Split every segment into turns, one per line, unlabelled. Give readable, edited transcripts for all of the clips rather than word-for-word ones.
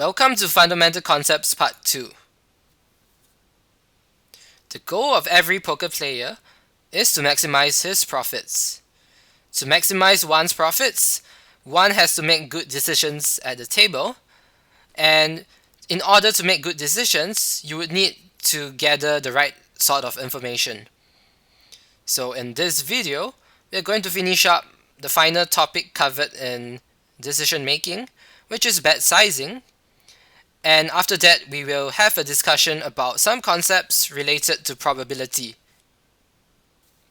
Welcome to Fundamental Concepts Part 2. The goal of every poker player is to maximize his profits. To maximize one's profits, one has to make good decisions at the table, and in order to make good decisions, you would need to gather the right sort of information. So in this video, we are going to finish up the final topic covered in decision making, which is bet sizing. And after that, we will have a discussion about some concepts related to probability.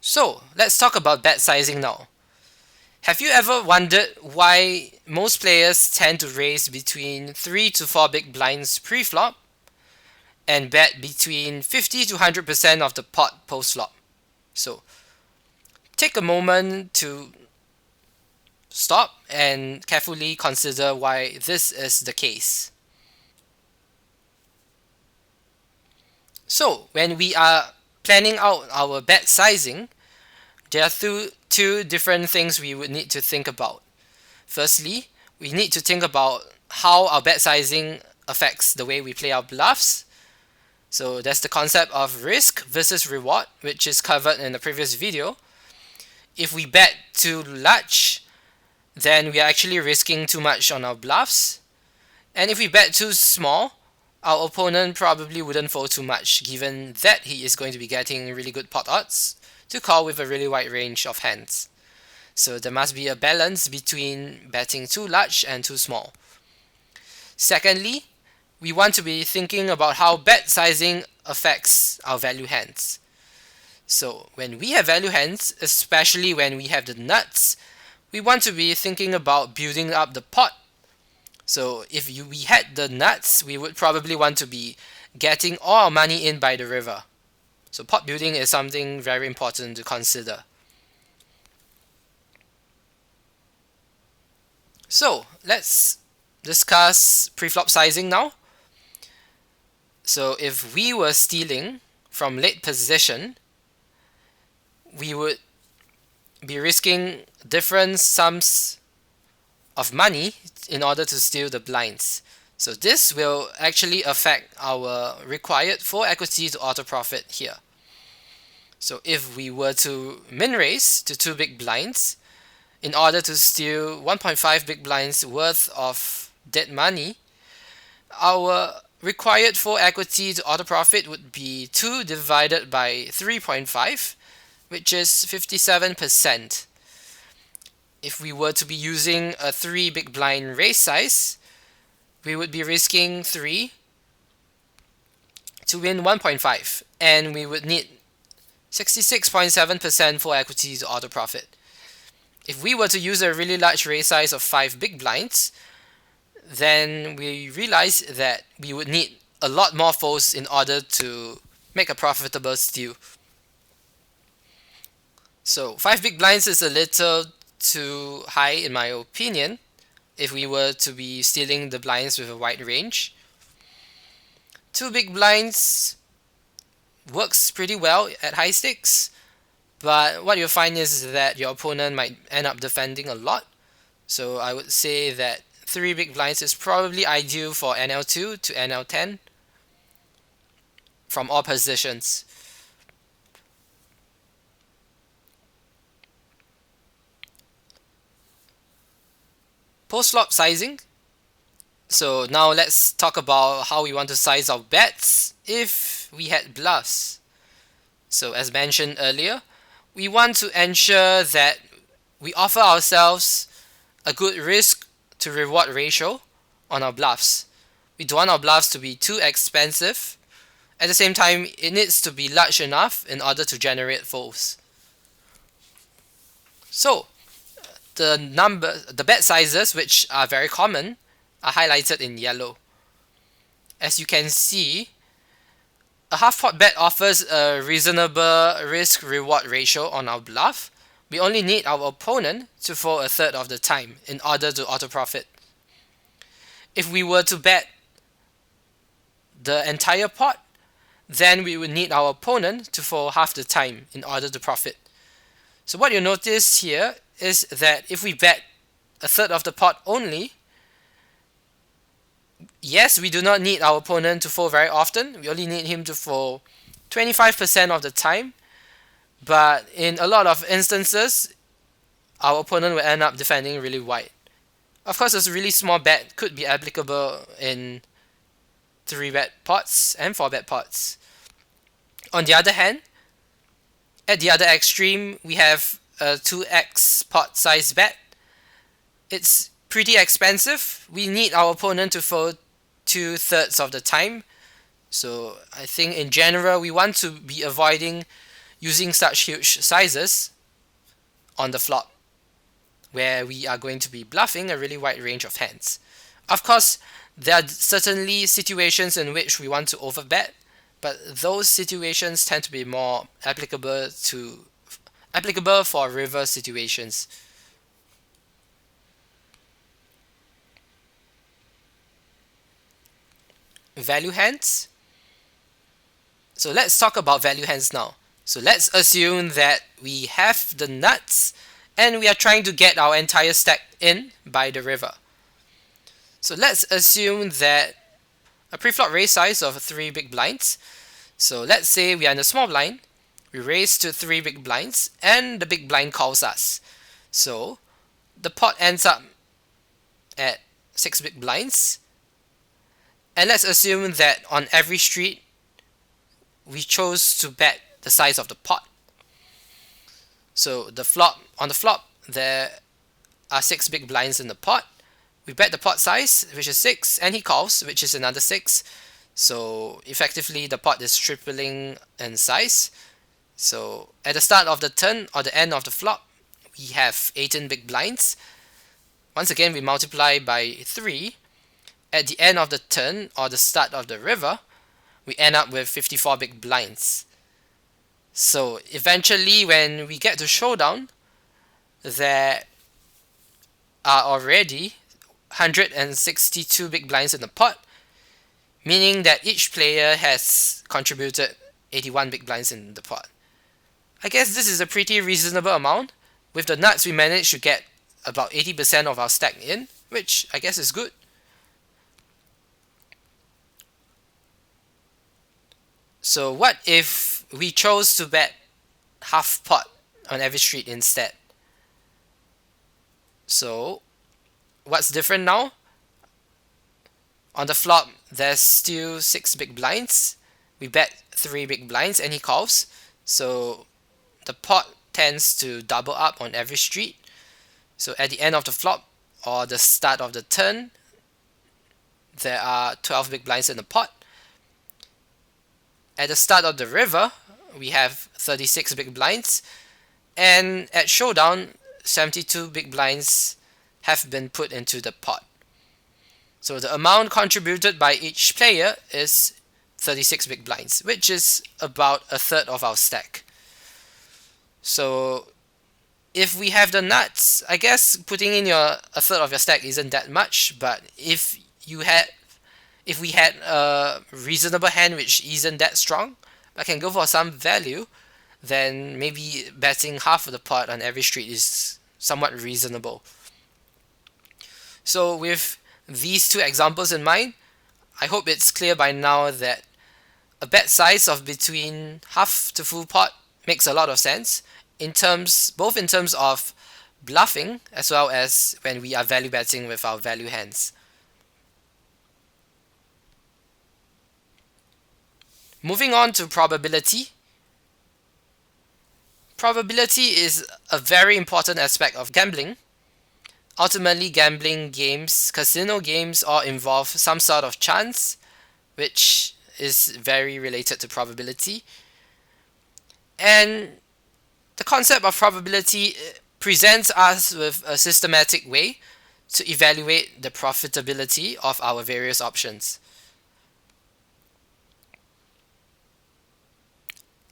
So, let's talk about bet sizing now. Have you ever wondered why most players tend to raise between 3 to 4 big blinds pre-flop and bet between 50 to 100% of the pot post-flop? So, take a moment to stop and carefully consider why this is the case. So, when we are planning out our bet sizing, there are two different things we would need to think about. Firstly, we need to think about how our bet sizing affects the way we play our bluffs. So that's the concept of risk versus reward, which is covered in the previous video. If we bet too large, then we are actually risking too much on our bluffs. And if we bet too small, our opponent probably wouldn't fold too much, given that he is going to be getting really good pot odds to call with a really wide range of hands. So there must be a balance between betting too large and too small. Secondly, we want to be thinking about how bet sizing affects our value hands. So when we have value hands, especially when we have the nuts, we want to be thinking about building up the pot. So if we had the nuts, we would probably want to be getting all our money in by the river. So pot building is something very important to consider. So let's discuss preflop sizing now. So if we were stealing from late position, we would be risking different sums of money in order to steal the blinds. So this will actually affect our required full equity to auto profit here. So if we were to min raise to 2 big blinds in order to steal 1.5 big blinds worth of dead money, our required full equity to auto profit would be 2 divided by 3.5, which is 57%. If we were to be using a 3 big blind raise size, we would be risking 3 to win 1.5, and we would need 66.7% full equity to auto profit. If we were to use a really large raise size of 5 big blinds, then we realize that we would need a lot more folds in order to make a profitable steal. So 5 big blinds is a little too high in my opinion if we were to be stealing the blinds with a wide range. 2 big blinds works pretty well at high stakes, but what you'll find is that your opponent might end up defending a lot. So I would say that 3 big blinds is probably ideal for NL2 to NL10 from all positions. Postflop sizing. So now let's talk about how we want to size our bets if we had bluffs. So as mentioned earlier, we want to ensure that we offer ourselves a good risk to reward ratio on our bluffs. We don't want our bluffs to be too expensive. At the same time, it needs to be large enough in order to generate folds. So the bet sizes, which are very common, are highlighted in yellow. As you can see, a half pot bet offers a reasonable risk-reward ratio on our bluff. We only need our opponent to fold a third of the time in order to auto profit. If we were to bet the entire pot, then we would need our opponent to fold half the time in order to profit. So what you notice here is that if we bet a third of the pot only, Yes, we do not need our opponent to fold very often. We only need him to fold 25% of the time. But in a lot of instances, our opponent will end up defending really wide. Of course, a really small bet could be applicable in 3-bet pots and 4-bet pots. On the other hand, at the other extreme, we have a 2x pot size bet. It's pretty expensive. We need our opponent to fold 2/3 of the time. So I think in general, we want to be avoiding using such huge sizes on the flop, where we are going to be bluffing a really wide range of hands. Of course, there are certainly situations in which we want to overbet, but those situations tend to be more applicable for river situations. Value hands. So let's talk about value hands now. So let's assume that we have the nuts and we are trying to get our entire stack in by the river. So let's assume that a preflop raise size of 3 big blinds. So let's say we are in a small blind, we raise to 3 big blinds, and the big blind calls us. So the pot ends up at 6 big blinds. And let's assume that on every street, we chose to bet the size of the pot. So on the flop, there are 6 big blinds in the pot. We bet the pot size, which is 6, and he calls, which is another 6. So effectively, the pot is tripling in size. So at the start of the turn or the end of the flop, we have 18 big blinds. Once again, we multiply by 3. At the end of the turn or the start of the river, we end up with 54 big blinds. So eventually, when we get to showdown, there are already 162 big blinds in the pot, meaning that each player has contributed 81 big blinds in the pot. I guess this is a pretty reasonable amount. With the nuts, we managed to get about 80% of our stack in, which I guess is good. So what if we chose to bet half pot on every street instead? So what's different now? On the flop, there's still 6 big blinds. We bet 3 big blinds and he calls. So the pot tends to double up on every street. So at the end of the flop or the start of the turn, there are 12 big blinds in the pot. At the start of the river, we have 36 big blinds. And at showdown, 72 big blinds have been put into the pot. So the amount contributed by each player is 36 big blinds, which is about a third of our stack. So if we have the nuts, I guess putting in a third of your stack isn't that much, but if we had a reasonable hand which isn't that strong, but can go for some value, then maybe betting half of the pot on every street is somewhat reasonable. So with these two examples in mind, I hope it's clear by now that a bet size of between half to full pot makes a lot of sense, both in terms of bluffing as well as when we are value betting with our value hands. Moving on to probability. Probability is a very important aspect of gambling. Ultimately, gambling games, casino games, all involve some sort of chance, which is very related to probability. And the concept of probability presents us with a systematic way to evaluate the profitability of our various options.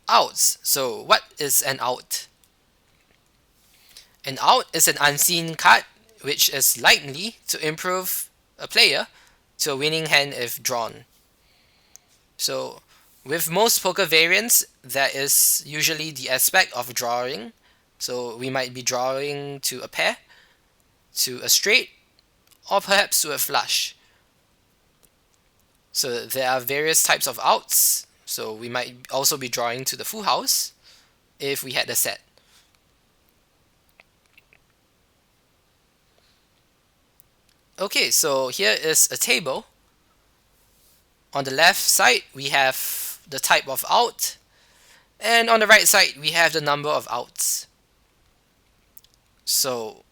Outs. So what is an out? An out is an unseen card which is likely to improve a player to a winning hand if drawn. So with most poker variants, there is usually the aspect of drawing. So we might be drawing to a pair, to a straight, or perhaps to a flush. So there are various types of outs. So we might also be drawing to the full house if we had the set. Okay, so here is a table. On the left side, we have the type of out, and on the right side, we have the number of outs. So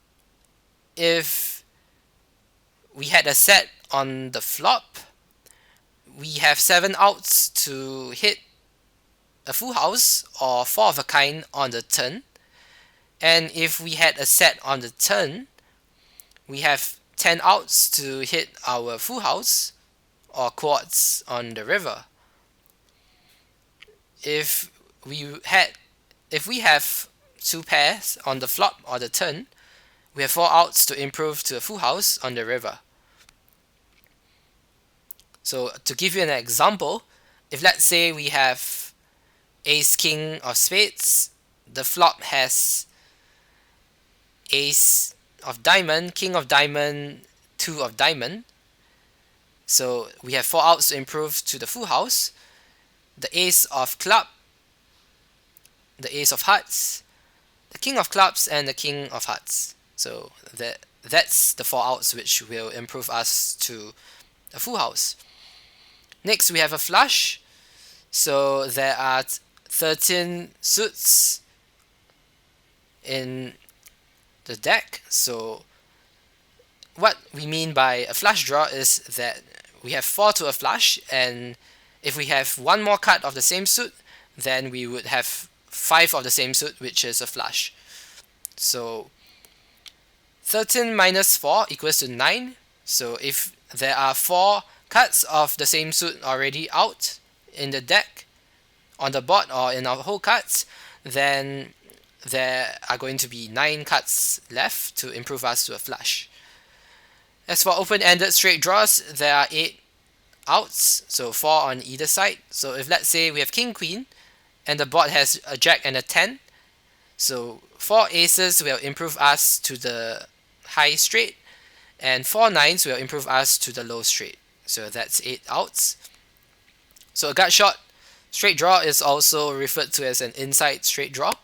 if we had a set on the flop, we have 7 outs to hit a full house or 4 of a kind on the turn. And if we had a set on the turn, we have 10 outs to hit our full house or quads on the river. If we have 2 pairs on the flop or the turn, we have 4 outs to improve to a full house on the river. So to give you an example, if let's say we have ace king of spades, the flop has ace of diamond, king of diamond, 2 of diamond. So we have 4 outs to improve to the full house. The ace of club, the ace of hearts, the king of clubs, and the king of hearts. So that's the 4 outs which will improve us to a full house. Next we have a flush. So there are 13 suits in the deck. So what we mean by a flush draw is that we have 4 to a flush, and if we have 1 more card of the same suit, then we would have 5 of the same suit, which is a flush. So 13 minus 4 equals to 9. So if there are 4 cards of the same suit already out in the deck, on the board or in our whole cards, then there are going to be 9 cards left to improve us to a flush. As for open-ended straight draws, there are 8 outs, so 4 on either side. So if let's say we have king queen and the board has a jack and a 10, so 4 aces will improve us to the high straight, and 4 nines will improve us to the low straight. So that's 8 outs. So a gut shot straight draw is also referred to as an inside straight draw.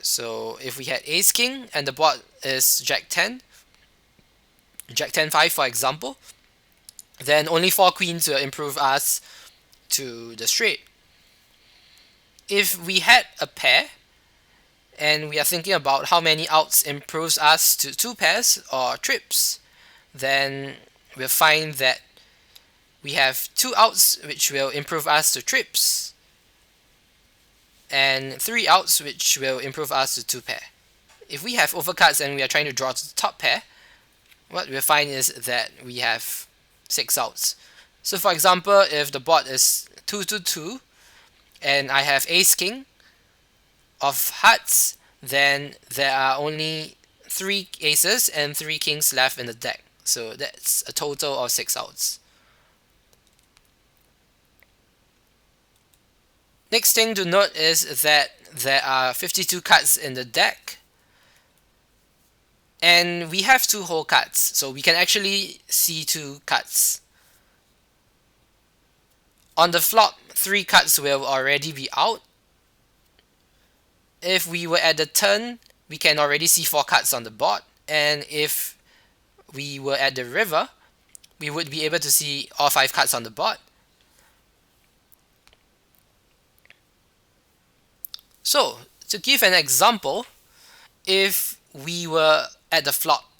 So if we had ace king and the board is jack 10, jack 10 5 for example, then only 4 queens will improve us to the straight. If we had a pair and we are thinking about how many outs improves us to 2 pairs or trips, then we'll find that we have 2 outs which will improve us to trips, and 3 outs which will improve us to 2 pair. If we have overcuts and we are trying to draw to the top pair, what we'll find is that we have 6 outs. So for example, if the board is 2-2-2 and I have ace king of hearts, then there are only 3 aces and 3 kings left in the deck. So that's a total of 6 outs. Next thing to note is that there are 52 cards in the deck, and we have 2 whole cards, so we can actually see 2 cards. On the flop, 3 cards will already be out. If we were at the turn, we can already see 4 cards on the board, and if we were at the river, we would be able to see all 5 cards on the board. So, to give an example, if we were at the flop,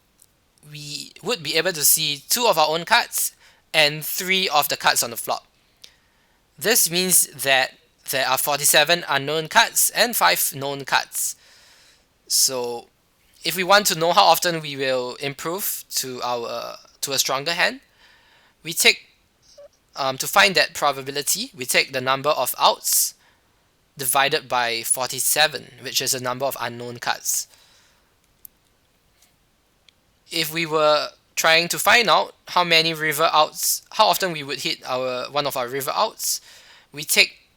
we would be able to see 2 of our own cards and 3 of the cards on the flop. This means that there are 47 unknown cards and 5 known cards. So if we want to know how often we will improve to a stronger hand, we take to find that probability, we take the number of outs divided by 47, which is the number of unknown cards. If we were trying to find out how many river outs, how often we would hit one of our river outs, we take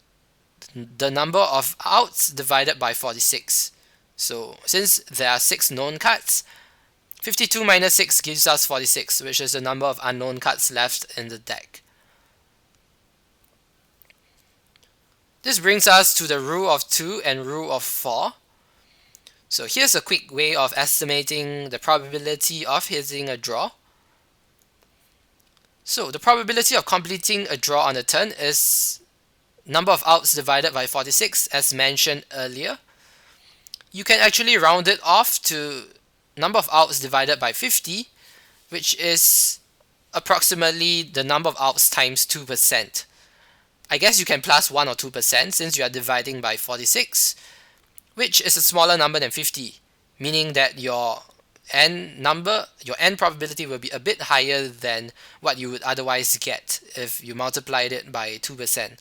the number of outs divided by 46. So since there are 6 known cards, 52 minus 6 gives us 46, which is the number of unknown cards left in the deck. This brings us to the rule of 2 and rule of 4. So here's a quick way of estimating the probability of hitting a draw. So the probability of completing a draw on a turn is number of outs divided by 46, as mentioned earlier. You can actually round it off to number of outs divided by 50, which is approximately the number of outs times 2%. I guess you can plus 1 or 2% since you are dividing by 46, which is a smaller number than 50, meaning that your n probability will be a bit higher than what you would otherwise get if you multiplied it by 2%.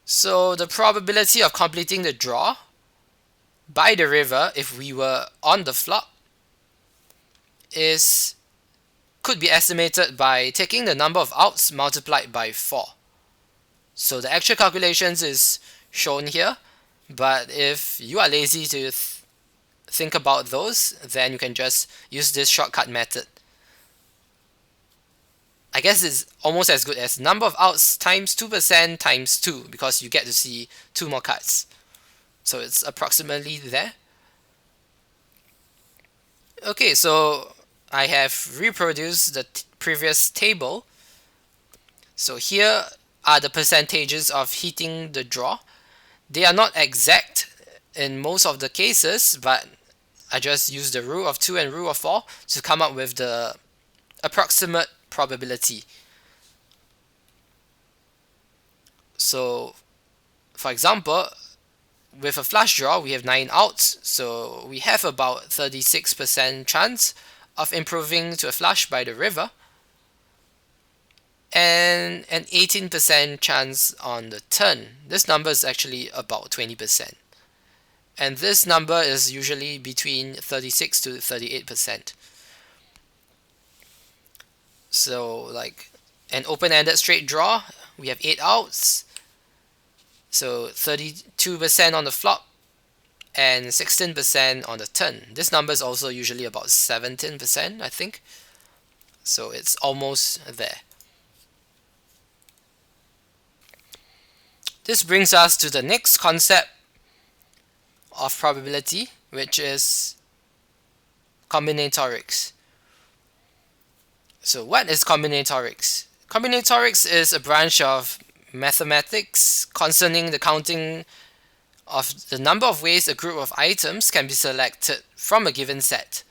So the probability of completing the draw by the river, if we were on the flop, could be estimated by taking the number of outs multiplied by 4. So the actual calculations is shown here, but if you are lazy to think about those, then you can just use this shortcut method. I guess it's almost as good as number of outs times 2% times 2, because you get to see 2 more cards. So it's approximately there. Okay, so I have reproduced the previous table. So here are the percentages of hitting the draw. They are not exact in most of the cases, but I just used the rule of 2 and rule of 4 to come up with the approximate probability. So, for example, with a flush draw, we have 9 outs, so we have about 36% chance of improving to a flush by the river, and an 18% chance on the turn. This number is actually about 20%. And this number is usually between 36 to 38%. So like an open-ended straight draw, we have 8 outs. So 32% on the flop and 16% on the turn. This number is also usually about 17%, I think. So it's almost there. This brings us to the next concept of probability, which is combinatorics. So what is combinatorics? Combinatorics is a branch of mathematics concerning the counting of the number of ways a group of items can be selected from a given set.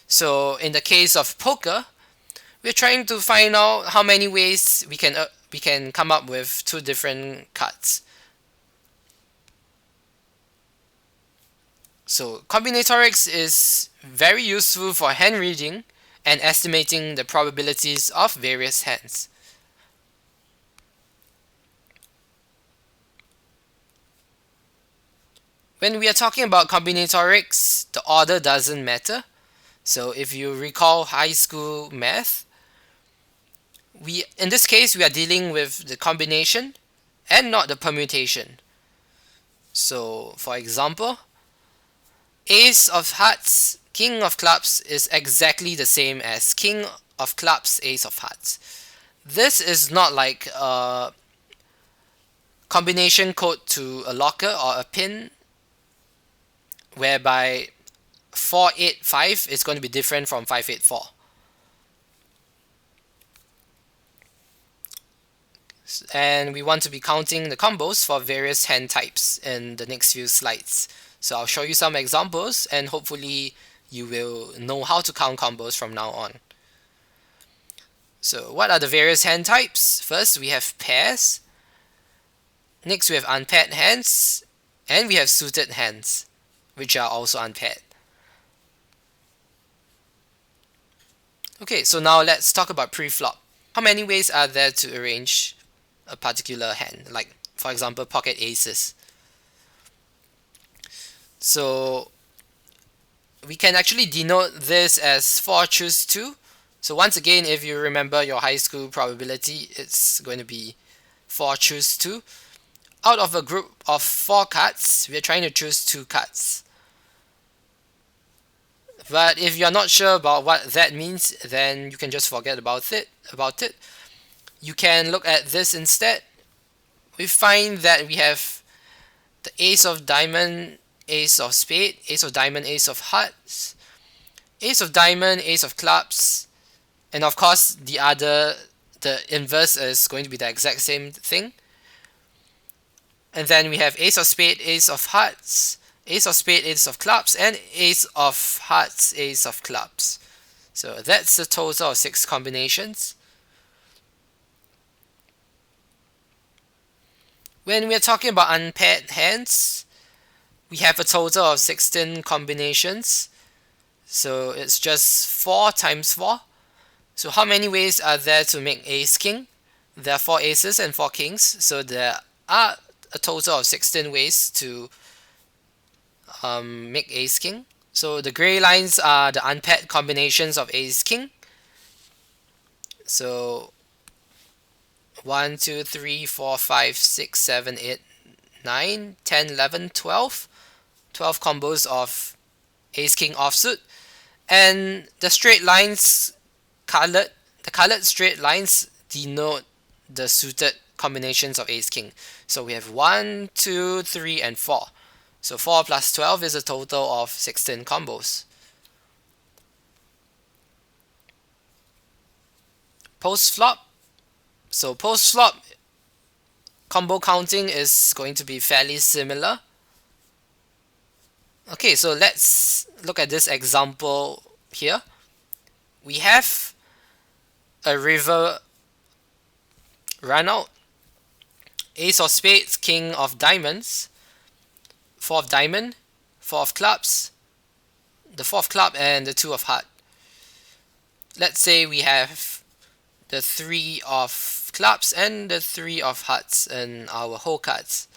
So in the case of poker, we're trying to find out how many ways we can come up with 2 different cards. So combinatorics is very useful for hand reading and estimating the probabilities of various hands. When we are talking about combinatorics, the order doesn't matter. So if you recall high school math, in this case we are dealing with the combination and not the permutation. So for example, ace of hearts, king of clubs is exactly the same as king of clubs, ace of hearts. This is not like a combination code to a locker or a pin, whereby 485 is going to be different from 584. And we want to be counting the combos for various hand types in the next few slides. So I'll show you some examples and hopefully you will know how to count combos from now on. So what are the various hand types? First we have pairs. Next we have unpaired hands. And we have suited hands, which are also unpaired. Okay, so now let's talk about preflop. How many ways are there to arrange a particular hand? Like, for example, pocket aces. So we can actually denote this as 4 choose 2. So once again, if you remember your high school probability, it's going to be 4 choose 2. Out of a group of 4 cards, we're trying to choose 2 cards. But if you're not sure about what that means, then you can just forget about it. you can look at this instead. We find that we have the ace of diamond, ace of spade, ace of diamond, ace of hearts, ace of diamond, ace of clubs, and of course the inverse is going to be the exact same thing. And then we have ace of spade, ace of hearts, ace of spade, ace of clubs, and ace of hearts, ace of clubs. So that's a total of 6 combinations. When we're talking about unpaired hands, we have a total of 16 combinations. So it's just 4 times 4. So how many ways are there to make ace king? There are 4 aces and 4 kings. So there are a total of 16 ways to make ace king. So the gray lines are the unpaired combinations of ace king. So 1, 2, 3, 4, 5, 6, 7, 8, 9, 10, 11, 12. 12 combos of ace king offsuit. And the straight lines colored, the colored straight lines denote the suited combinations of ace king. So we have 1, 2, 3, and 4. So 4 plus 12 is a total of 16 combos. Post-flop. So post-flop combo counting is going to be fairly similar. Okay, so let's look at this example here. We have a river run out, ace of spades, king of diamonds, 4 of diamond, 4 of clubs, the 4 of club, and the 2 of heart. Let's say we have the 3 of clubs and the 3 of hearts in our whole cards.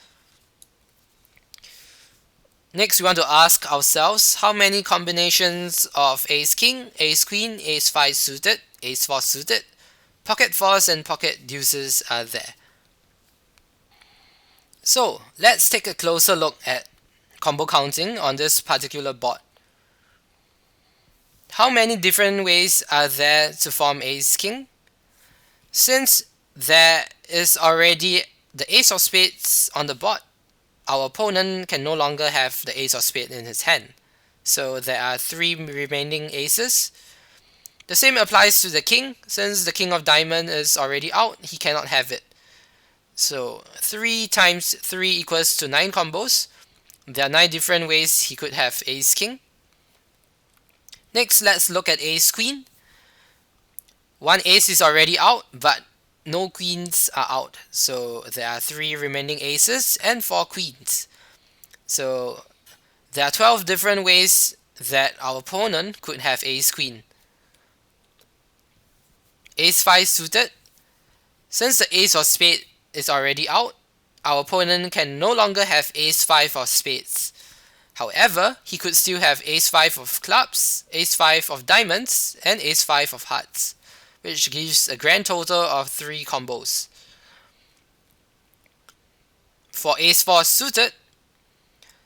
Next, we want to ask ourselves how many combinations of ace king, ace queen, ace 5 suited, ace 4 suited, pocket fours, and pocket deuces are there. So let's take a closer look at combo counting on this particular board. How many different ways are there to form ace king? Since there is already the ace of spades on the board, our opponent can no longer have the ace of spades in his hand. So there are 3 remaining aces. The same applies to the king. Since the king of diamond is already out, he cannot have it. So 3 times 3 equals to 9 combos. There are 9 different ways he could have ace king. Next, let's look at ace queen. 1 ace is already out, but no queens are out. So there are 3 remaining aces and 4 queens. So there are 12 different ways that our opponent could have ace queen. Ace 5 suited. Since the ace of spade is already out, our opponent can no longer have ace 5 of spades. However, he could still have ace 5 of clubs, ace 5 of diamonds, and ace 5 of hearts, which gives a grand total of 3 combos. For ace 4 suited,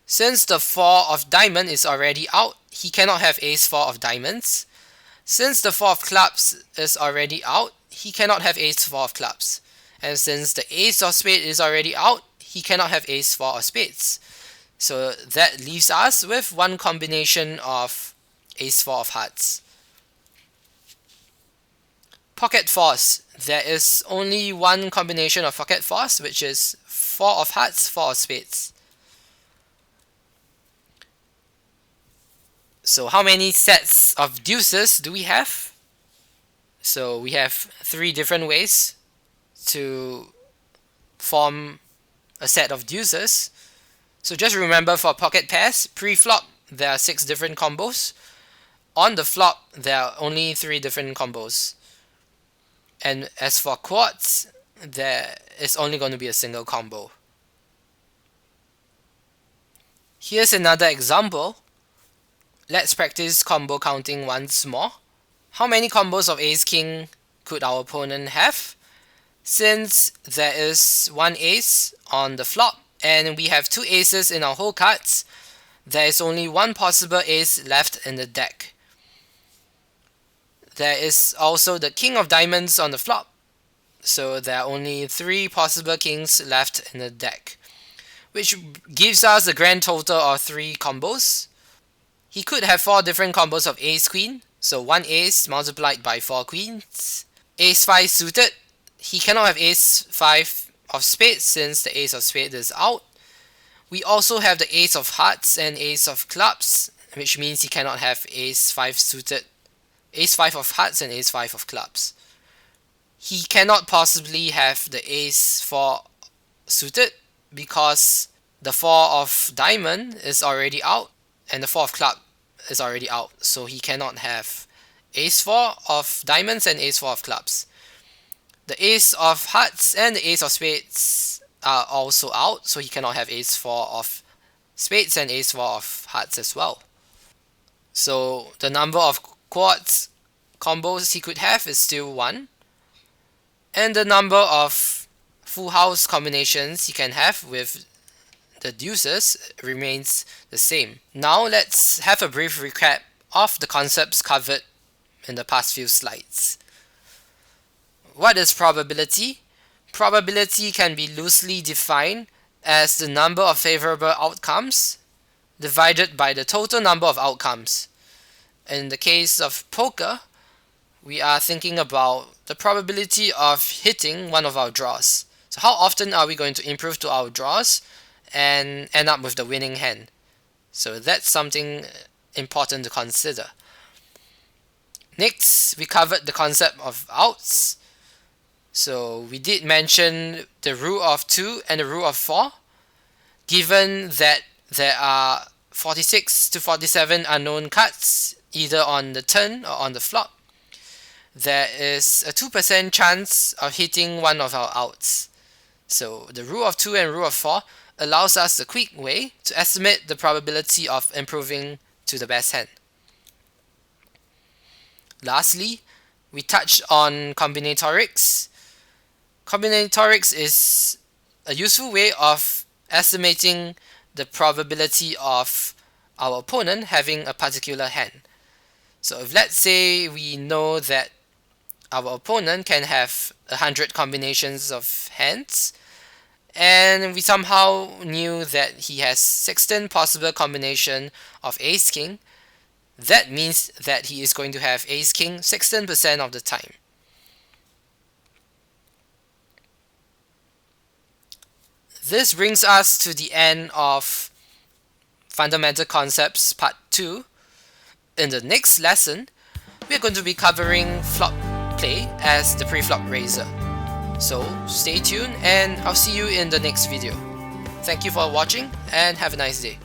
since the 4 of diamond is already out, he cannot have ace 4 of diamonds. Since the 4 of clubs is already out, he cannot have ace 4 of clubs. And since the ace of spades is already out, he cannot have ace 4 of spades. So that leaves us with 1 combination of ace 4 of hearts. Pocket fours. There is only 1 combination of pocket fours, which is 4 of hearts, 4 of spades. So how many sets of deuces do we have? So we have 3 different ways to form a set of deuces. So just remember, for pocket pairs, pre-flop there are 6 different combos. On the flop there are only 3 different combos. And as for quads, there is only going to be a single combo. Here's another example. Let's practice combo counting once more. How many combos of ace king could our opponent have? Since there is 1 ace on the flop and we have 2 aces in our whole cards, there is only 1 possible ace left in the deck. There is also the king of diamonds on the flop. so there are only 3 possible kings left in the deck, which gives us a grand total of 3 combos. He could have 4 different combos of ace queen, so 1 ace multiplied by 4 queens. Ace 5 suited, he cannot have ace 5 of spades since the ace of spades is out. We also have the ace of hearts and ace of clubs, which means he cannot have ace 5 suited, ace 5 of hearts and ace 5 of clubs. He cannot possibly have the ace 4 suited because the 4 of diamond is already out and the 4 of club is already out, so he cannot have ace 4 of diamonds and ace 4 of clubs. The ace of hearts and the ace of spades are also out, so he cannot have ace 4 of spades and ace 4 of hearts as well. So the number of quads combos he could have is still 1, and the number of full house combinations he can have with the deuces remains the same. Now let's have a brief recap of the concepts covered in the past few slides. What is probability? Probability can be loosely defined as the number of favorable outcomes divided by the total number of outcomes. In the case of poker, we are thinking about the probability of hitting one of our draws. So how often are we going to improve to our draws and end up with the winning hand? So that's something important to consider. Next, we covered the concept of outs. So we did mention the rule of 2 and the rule of 4. Given that there are 46 to 47 unknown cards either on the turn or on the flop, there is a 2% chance of hitting one of our outs. So the rule of 2 and rule of 4 allows us the quick way to estimate the probability of improving to the best hand. Lastly, we touched on combinatorics. Combinatorics is a useful way of estimating the probability of our opponent having a particular hand. So if let's say we know that our opponent can have 100 combinations of hands, and we somehow knew that he has 16 possible combination of ace king, that means that he is going to have ace king 16% of the time. This brings us to the end of Fundamental Concepts Part 2. In the next lesson, we are going to be covering flop play as the preflop raiser. So stay tuned and I'll see you in the next video. Thank you for watching and have a nice day.